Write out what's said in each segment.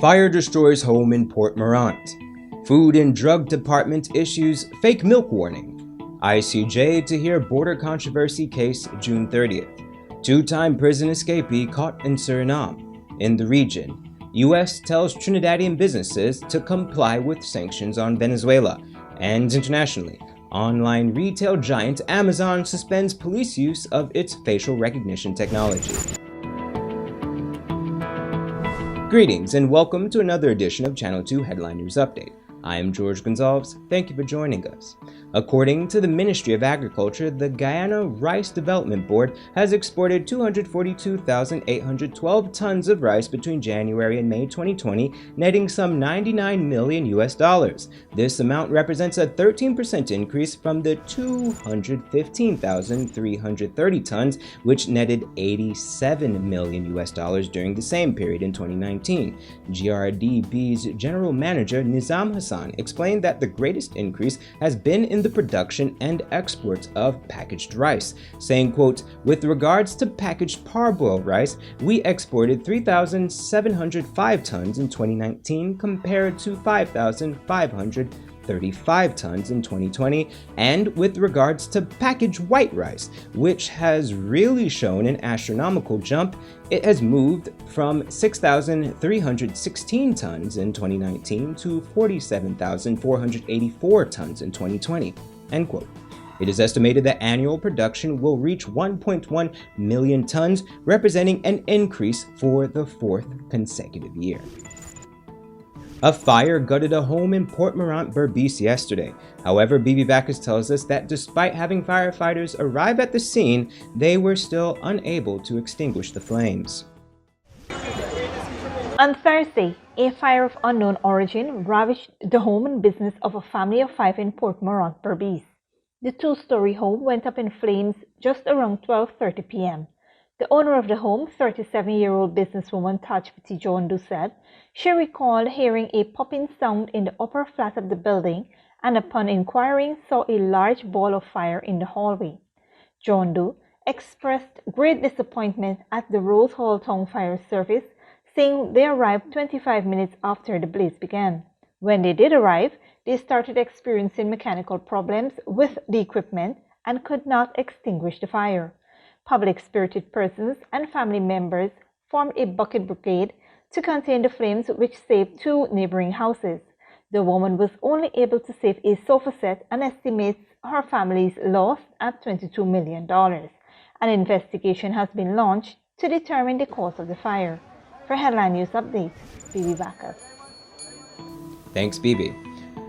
Fire destroys home in Port Morant. Food and Drug Department issues fake milk warning. ICJ to hear border controversy case June 30th. Two-time prison escapee caught in Suriname. In the region, U.S. tells Trinidadian businesses to comply with sanctions on Venezuela. And internationally, online retail giant Amazon suspends police use of its facial recognition technology. Greetings and welcome to another edition of Channel 2 Headline News Update. I am George Gonzalez. Thank you for joining us. According to the Ministry of Agriculture, the Guyana Rice Development Board has exported 242,812 tons of rice between January and May 2020, netting some $99 million US. This amount represents a 13% increase from the 215,330 tons, which netted $87 million US during the same period in 2019. GRDB's General Manager Nizam Hassan explained that the greatest increase has been in the production and exports of packaged rice, saying, quote, "With regards to packaged parboiled rice, we exported 3,705 tons in 2019 compared to 5,535 tons in 2020, and with regards to packaged white rice, which has really shown an astronomical jump, it has moved from 6,316 tons in 2019 to 47,484 tons in 2020, end quote. It is estimated that annual production will reach 1.1 million tons, representing an increase for the fourth consecutive year. A fire gutted a home in Port Morant, Berbice yesterday. However, BB Backus tells us that despite having firefighters arrive at the scene, they were still unable to extinguish the flames. On Thursday, a fire of unknown origin ravaged the home and business of a family of 5 in Port Morant, Berbice. The two-story home went up in flames just around 12:30 p.m. The owner of the home, 37-year-old businesswoman Tajpati Jondu, said she recalled hearing a popping sound in the upper flat of the building and upon inquiring saw a large ball of fire in the hallway. Jondu expressed great disappointment at the Rose Hall Town Fire Service, saying they arrived 25 minutes after the blaze began. When they did arrive, they started experiencing mechanical problems with the equipment and could not extinguish the fire. Public-spirited persons and family members formed a bucket brigade to contain the flames, which saved 2 neighboring houses. The woman was only able to save a sofa set and estimates her family's loss at $22 million. An investigation has been launched to determine the cause of the fire. For Headline News Update, BB Backus. Thanks, BB.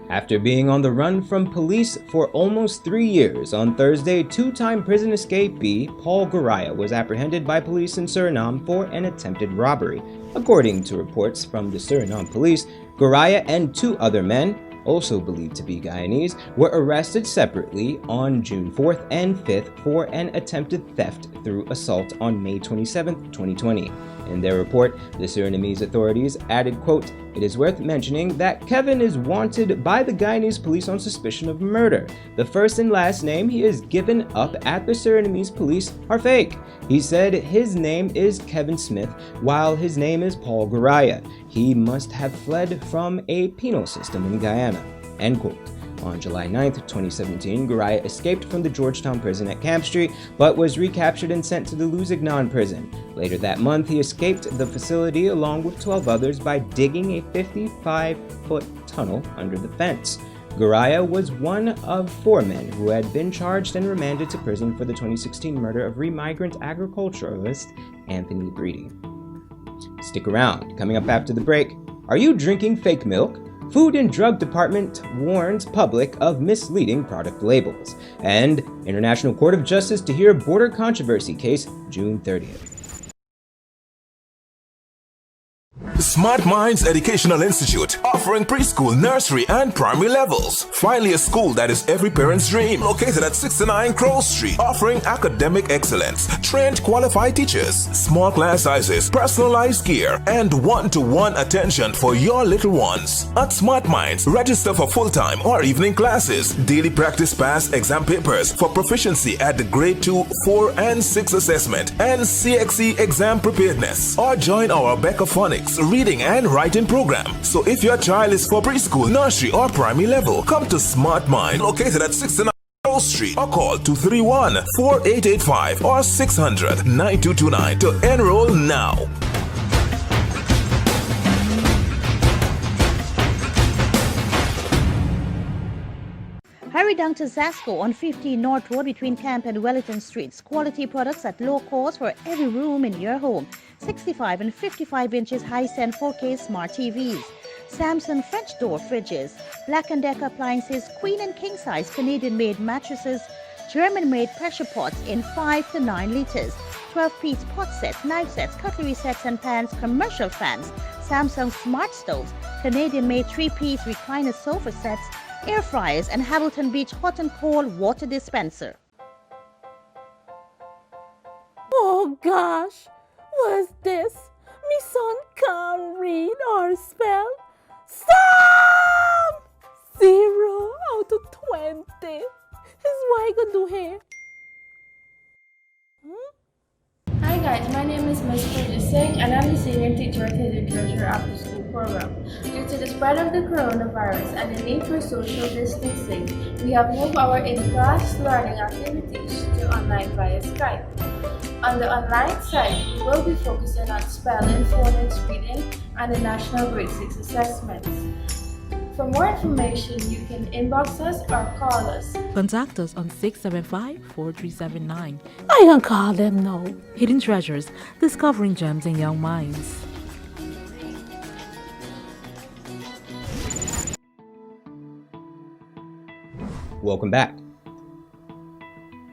After being on the run from police for almost 3 years, on Thursday, two-time prison escapee Paul Guyana was apprehended by police in Suriname for an attempted robbery. According to reports from the Suriname police, Guyana and 2 other men, also believed to be Guyanese, were arrested separately on June 4th and 5th for an attempted theft through assault on May 27, 2020. In their report, the Surinamese authorities added, quote, "It is worth mentioning that Kevin is wanted by the Guyanese police on suspicion of murder. The first and last name he is given up at the Surinamese police are fake. He said his name is Kevin Smith, while his name is Paul Guyana. He must have fled from a penal system in Guyana," end quote. On July 9, 2017, Guyana escaped from the Georgetown prison at Camp Street, but was recaptured and sent to the Luzignan prison. Later that month, he escaped the facility along with 12 others by digging a 55-foot tunnel under the fence. Guyana was one of 4 men who had been charged and remanded to prison for the 2016 murder of remigrant agriculturalist Anthony Breedy. Stick around. Coming up after the break, are you drinking fake milk? Food and Drug Department warns public of misleading product labels. And International Court of Justice to hear border controversy case June 30th. Smart Minds Educational Institute, offering preschool, nursery, and primary levels. Finally, a school that is every parent's dream. Located at 69 Crow Street, offering academic excellence, trained qualified teachers, small class sizes, personalized care, and one-to-one attention for your little ones. At Smart Minds, register for full-time or evening classes, daily practice pass exam papers for proficiency at the grade 2, 4, and 6 assessment, and CXE exam preparedness. Or join our Becaphonics reading and writing program. So if your child is for preschool, nursery, or primary level, come to Smart Mind, located at 69 Cross Street, or call 231-4885 or 600-9229 to enroll now. Hurry down to Zasco on 15 North Road between Camp and Wellington Streets. Quality products at low cost for every room in your home. 65 and 55 inches high-stand 4K smart TVs. Samsung French door fridges. Black & Decker appliances, queen and king size Canadian-made mattresses. German-made pressure pots in 5 to 9 liters. 12-piece pot sets, knife sets, cutlery sets and pans, commercial fans. Samsung smart stoves. Canadian-made 3-piece recliner sofa sets. Air fryers and Hamilton Beach hot and cold water dispenser. Oh gosh, what's this? Me son can't read or spell. Stop! 0 out of 20. Is what I gonna do here? Hi guys, my name is Ms. Purja Singh and I'm the senior teacher at the Literature After School program. Due to the spread of the coronavirus and the need for social distancing, we have moved our in-class learning activities to online via Skype. On the online side, we will be focusing on spelling, phonics, reading, and the National Grade 6 assessments. For more information, you can inbox us or call us. Contact us on 675-4379. I can call them now. Hidden Treasures, discovering gems in young minds. Welcome back.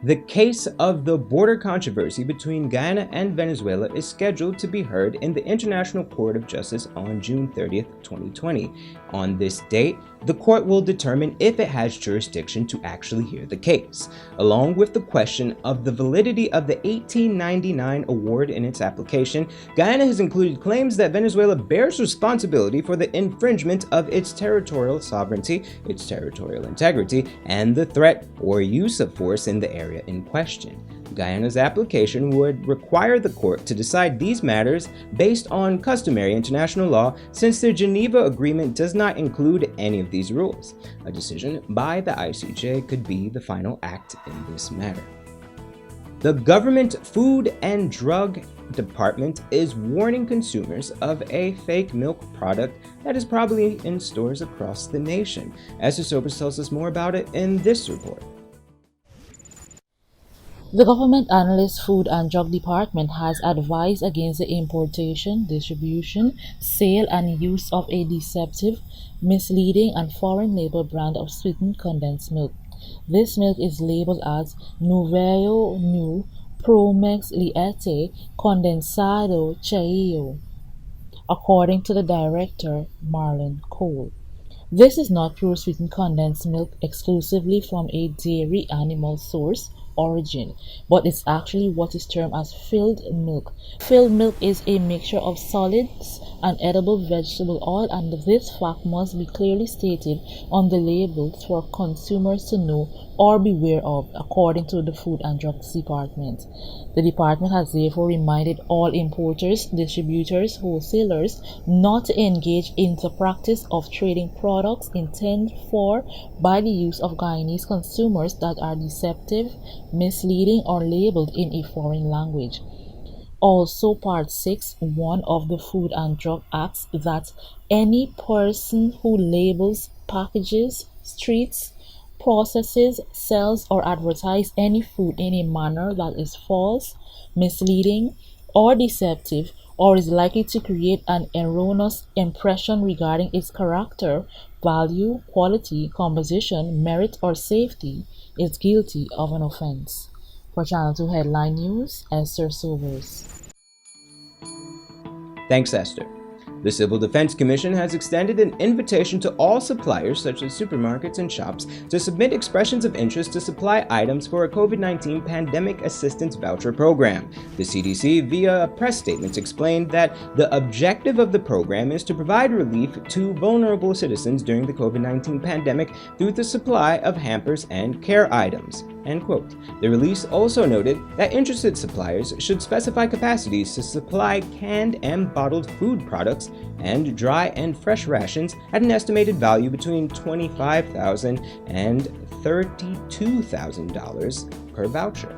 The case of the border controversy between Guyana and Venezuela is scheduled to be heard in the International Court of Justice on June 30th, 2020. On this date, the court will determine if it has jurisdiction to actually hear the case, along with the question of the validity of the 1899 award in its application. Guyana has included claims that Venezuela bears responsibility for the infringement of its territorial sovereignty, its territorial integrity, and the threat or use of force in the area in question. Guyana's application would require the court to decide these matters based on customary international law, since the Geneva Agreement does not include any of these rules. A decision by the ICJ could be the final act in this matter. The government Food and Drug Department is warning consumers of a fake milk product that is probably in stores across the nation. Esther Sobers tells us more about it in this report. The Government Analyst Food and Drug Department has advised against the importation, distribution, sale, and use of a deceptive, misleading, and foreign label brand of sweetened condensed milk. This milk is labeled as Nuevo New Promex Leite Condensado Chayo, according to the director, Marlon Cole. This is not pure sweetened condensed milk exclusively from a dairy animal source origin, but it's actually what is termed as filled milk. Filled milk is a mixture of solids and edible vegetable oil, and this fact must be clearly stated on the labels for consumers to know or beware of, according to the Food and Drugs Department. The department has therefore reminded all importers, distributors, wholesalers not to engage in the practice of trading products intended for by the use of Guyanese consumers that are deceptive, misleading, or labeled in a foreign language. Also, Part 6(1) of the Food and Drug Act that any person who labels, packages, treats, processes, sells, or advertises any food in a manner that is false, misleading, or deceptive, or is likely to create an erroneous impression regarding its character, value, quality, composition, merit, or safety, is guilty of an offense. For Channel 2 Headline News, Esther Sobers. Thanks, Esther. The Civil Defense Commission has extended an invitation to all suppliers, such as supermarkets and shops, to submit expressions of interest to supply items for a COVID-19 Pandemic Assistance Voucher Program. The CDC, via a press statement, explained that the objective of the program is to provide relief to vulnerable citizens during the COVID-19 pandemic through the supply of hampers and care items. End quote. The release also noted that interested suppliers should specify capacities to supply canned and bottled food products rice, and dry and fresh rations at an estimated value between $25,000 and $32,000 per voucher.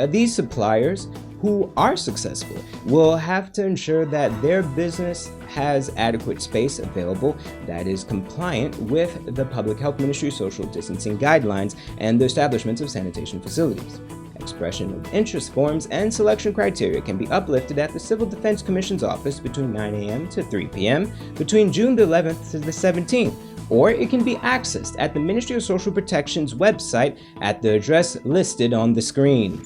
These suppliers, who are successful, will have to ensure that their business has adequate space available that is compliant with the Public Health Ministry social distancing guidelines and the establishment of sanitation facilities. Expression of interest forms and selection criteria can be uplifted at the Civil Defense Commission's office between 9 a.m. to 3 p.m. between June the 11th to the 17th, or it can be accessed at the Ministry of Social Protection's website at the address listed on the screen.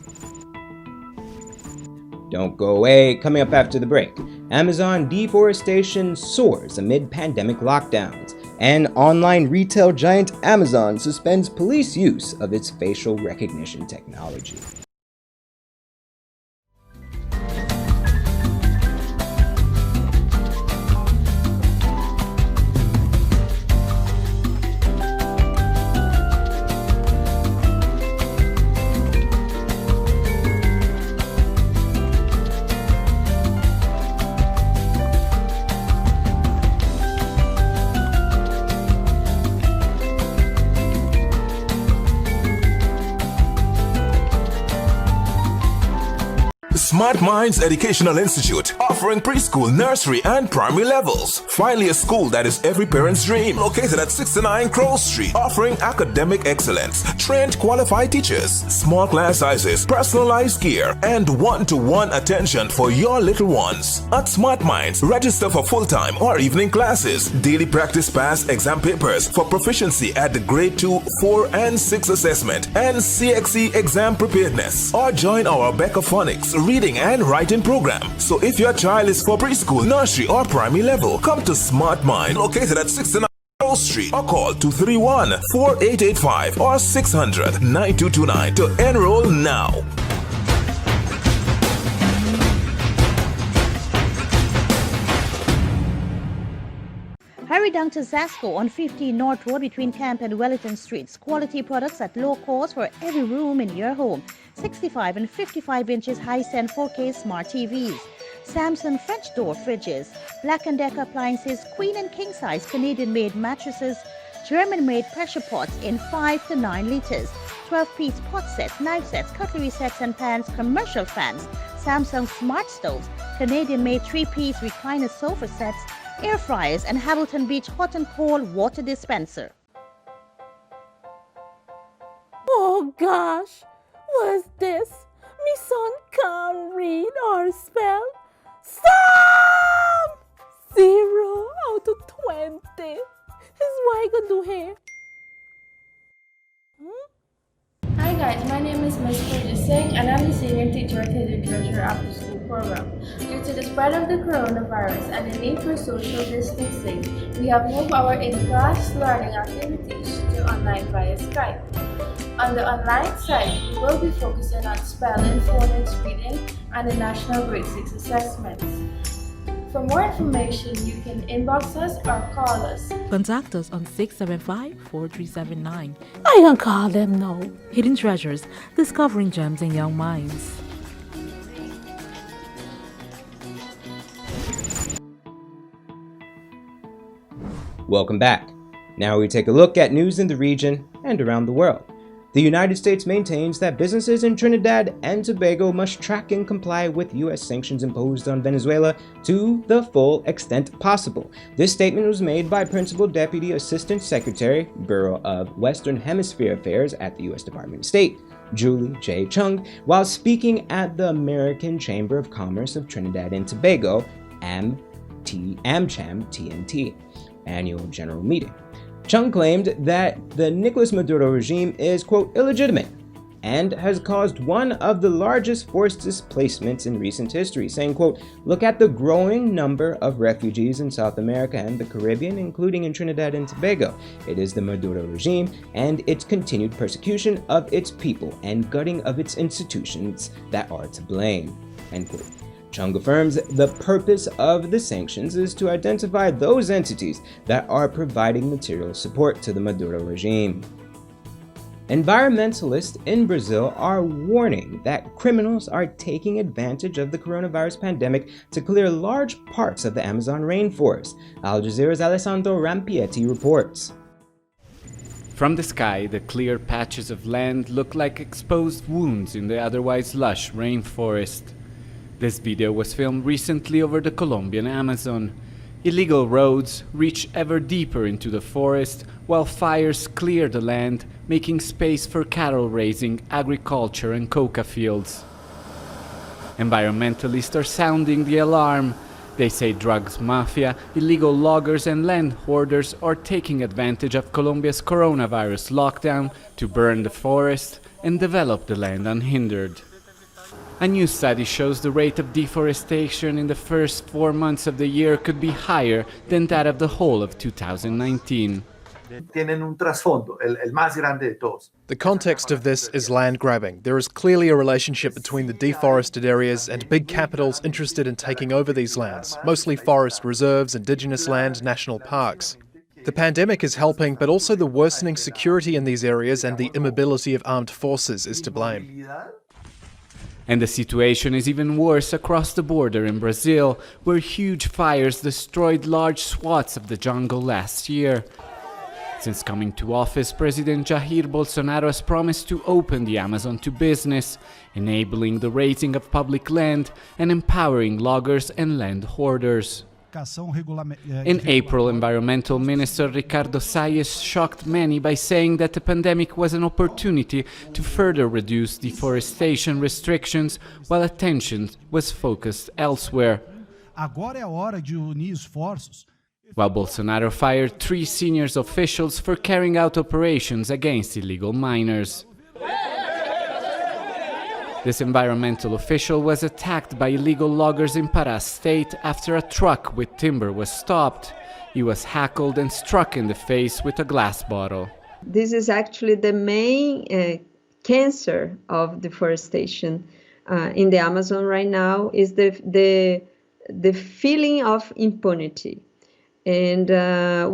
Don't go away. Coming up after the break, Amazon deforestation soars amid pandemic lockdowns, and online retail giant Amazon suspends police use of its facial recognition technology. Smart Minds Educational Institute, offering preschool, nursery, and primary levels. Finally, a school that is every parent's dream. Located at 69 Crow Street, offering academic excellence, trained qualified teachers, small class sizes, personalized care, and one-to-one attention for your little ones. At Smart Minds, register for full-time or evening classes, daily practice pass exam papers for proficiency at the grade 2, 4, and 6 assessment, and CXE exam preparedness. Or join our Becca Phonics reading and writing program. So if your child is for preschool, nursery, or primary level, come to Smart Mind, located at 69 Crow Street, or call 231-4885 or 600-9229 to enroll now. Hurry down to Zasco on 15 North Road between Camp and Wellington Streets. Quality products at low cost for every room in your home. 65 and 55 inches high-end 4K smart TVs. Samsung French door fridges. Black & Decker appliances, queen and king size Canadian-made mattresses. German-made pressure pots in 5 to 9 liters. 12-piece pot sets, knife sets, cutlery sets and pans, commercial fans. Samsung smart stoves. Canadian-made 3-piece recliner sofa sets. Air fryers and Hamilton Beach hot and cold water dispenser. Oh gosh, what's this? Me son can't read or spell. Stop! 0 out of 20. Is what I gonna do here? Hi guys, my name is Ms. Singh and I'm the senior teacher at the Literature After School program. Due to the spread of the coronavirus and the need for social distancing, we have moved our in-class learning activities to online via Skype. On the online side, we will be focusing on spelling, phonics, reading, and the National Grade 6 assessments. For more information, you can inbox us or call us. Contact us on 675-4379. I can call them now. Hidden Treasures, discovering gems in young minds. Welcome back. Now we take a look at news in the region and around the world. The United States maintains that businesses in Trinidad and Tobago must track and comply with U.S. sanctions imposed on Venezuela to the full extent possible. This statement was made by Principal Deputy Assistant Secretary, Bureau of Western Hemisphere Affairs at the U.S. Department of State, Julie J. Chung, while speaking at the American Chamber of Commerce of Trinidad and Tobago, AmCham TNT, annual general meeting. Chung claimed that the Nicolas Maduro regime is, quote, illegitimate and has caused one of the largest forced displacements in recent history, saying, quote, look at the growing number of refugees in South America and the Caribbean, including in Trinidad and Tobago. It is the Maduro regime and its continued persecution of its people and gutting of its institutions that are to blame, end quote. Chung affirms the purpose of the sanctions is to identify those entities that are providing material support to the Maduro regime. Environmentalists in Brazil are warning that criminals are taking advantage of the coronavirus pandemic to clear large parts of the Amazon rainforest. Al Jazeera's Alessandro Rampietti reports. From the sky, the clear patches of land look like exposed wounds in the otherwise lush rainforest. This video was filmed recently over the Colombian Amazon. Illegal roads reach ever deeper into the forest, while fires clear the land, making space for cattle raising, agriculture and coca fields. Environmentalists are sounding the alarm. They say drugs mafia, illegal loggers and land hoarders are taking advantage of Colombia's coronavirus lockdown to burn the forest and develop the land unhindered. A new study shows the rate of deforestation in the first 4 months of the year could be higher than that of the whole of 2019. The context of this is land grabbing. There is clearly a relationship between the deforested areas and big capitals interested in taking over these lands, mostly forest reserves, indigenous land, national parks. The pandemic is helping, but also the worsening security in these areas and the immobility of armed forces is to blame. And the situation is even worse across the border in Brazil, where huge fires destroyed large swaths of the jungle last year. Since coming to office, President Jair Bolsonaro has promised to open the Amazon to business, enabling the raising of public land and empowering loggers and land hoarders. In April, Environmental Minister Ricardo Salles shocked many by saying that the pandemic was an opportunity to further reduce deforestation restrictions, while attention was focused elsewhere. While Bolsonaro fired 3 senior officials for carrying out operations against illegal miners. This environmental official was attacked by illegal loggers in Pará state after a truck with timber was stopped. He was heckled and struck in the face with a glass bottle. This is actually the main cancer of deforestation in the Amazon right now, is the feeling of impunity. And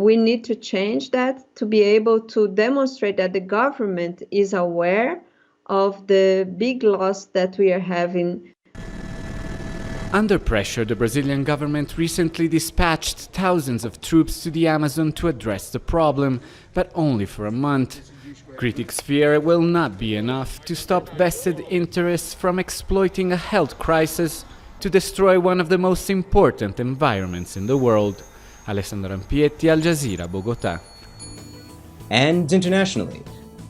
we need to change that to be able to demonstrate that the government is aware of the big loss that we are having. Under pressure, the Brazilian government recently dispatched thousands of troops to the Amazon to address the problem, but only for a month. Critics fear it will not be enough to stop vested interests from exploiting a health crisis to destroy one of the most important environments in the world. Alessandro Rampietti, Al Jazeera, Bogotá. And internationally,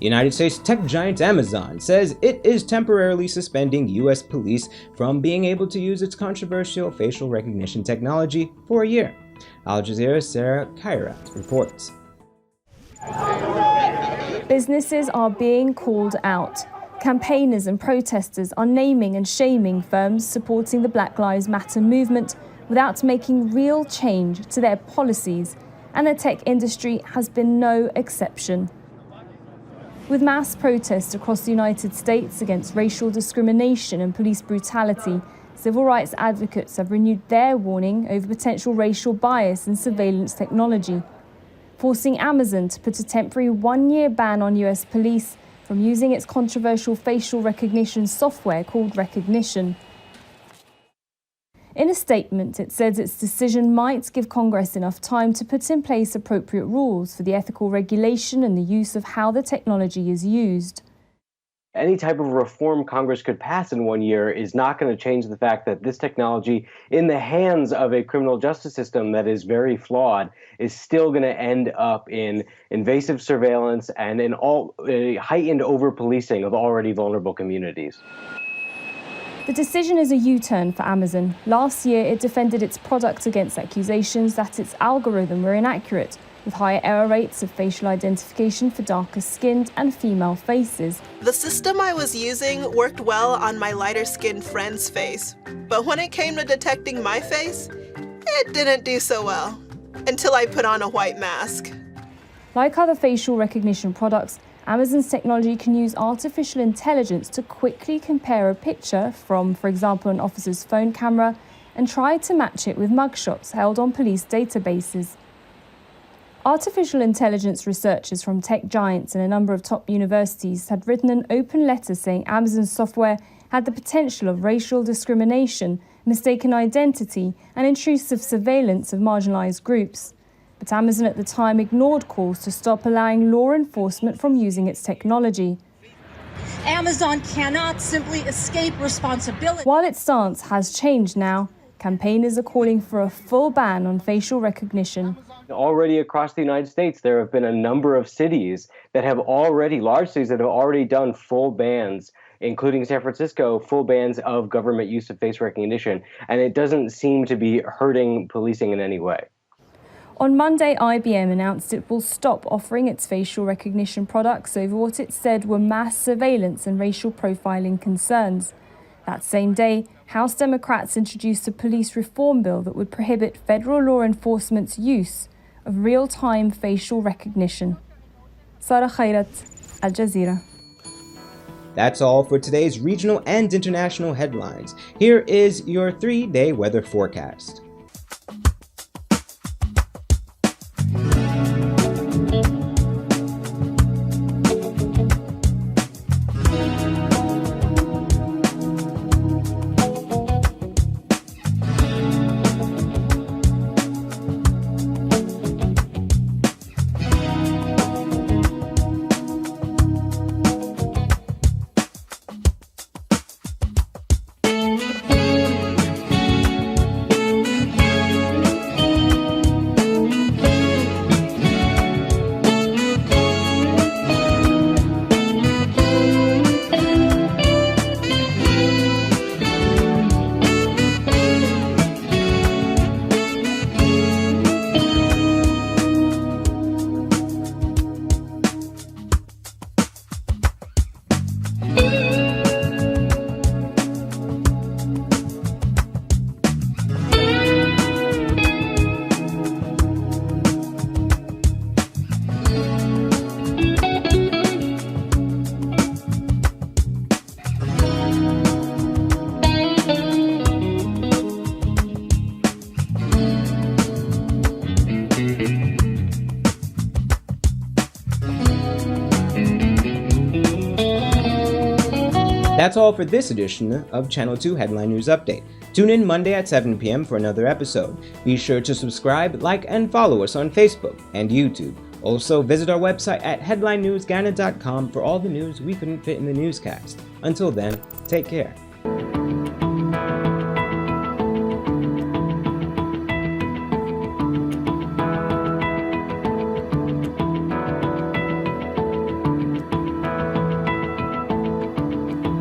United States tech giant Amazon says it is temporarily suspending U.S. police from being able to use its controversial facial recognition technology for a year. Al Jazeera's Sarah Kairat reports. Businesses are being called out. Campaigners and protesters are naming and shaming firms supporting the Black Lives Matter movement without making real change to their policies, and the tech industry has been no exception. With mass protests across the United States against racial discrimination and police brutality, civil rights advocates have renewed their warning over potential racial bias in surveillance technology, forcing Amazon to put a temporary 1-year ban on US police from using its controversial facial recognition software called Rekognition. In a statement, it says its decision might give Congress enough time to put in place appropriate rules for the ethical regulation and the use of how the technology is used. Any type of reform Congress could pass in 1 year is not going to change the fact that this technology, in the hands of a criminal justice system that is very flawed, is still going to end up in invasive surveillance and in heightened over-policing of already vulnerable communities. The decision is a U-turn for Amazon. Last year, it defended its product against accusations that its algorithm were inaccurate, with higher error rates of facial identification for darker-skinned and female faces. The system I was using worked well on my lighter-skinned friend's face, but when it came to detecting my face, it didn't do so well, until I put on a white mask. Like other facial recognition products, Amazon's technology can use artificial intelligence to quickly compare a picture from, for example, an officer's phone camera and try to match it with mugshots held on police databases. Artificial intelligence researchers from tech giants and a number of top universities had written an open letter saying Amazon's software had the potential of racial discrimination, mistaken identity, and intrusive surveillance of marginalized groups. But Amazon at the time ignored calls to stop allowing law enforcement from using its technology. Amazon cannot simply escape responsibility. While its stance has changed now, campaigners are calling for a full ban on facial recognition. Already across the United States, there have been a number of cities that have already, large cities that have already done full bans, including San Francisco, full bans of government use of face recognition. And it doesn't seem to be hurting policing in any way. On Monday, IBM announced it will stop offering its facial recognition products over what it said were mass surveillance and racial profiling concerns. That same day, House Democrats introduced a police reform bill that would prohibit federal law enforcement's use of real-time facial recognition. Sara Khairat, Al Jazeera. That's all for today's regional and international headlines. Here is your 3-day weather forecast. That's all for this edition of Channel 2 Headline News Update. Tune in Monday at 7 p.m. for another episode. Be sure to subscribe, like, and follow us on Facebook and YouTube. Also, visit our website at headlinenewsghana.com for all the news we couldn't fit in the newscast. Until then, take care.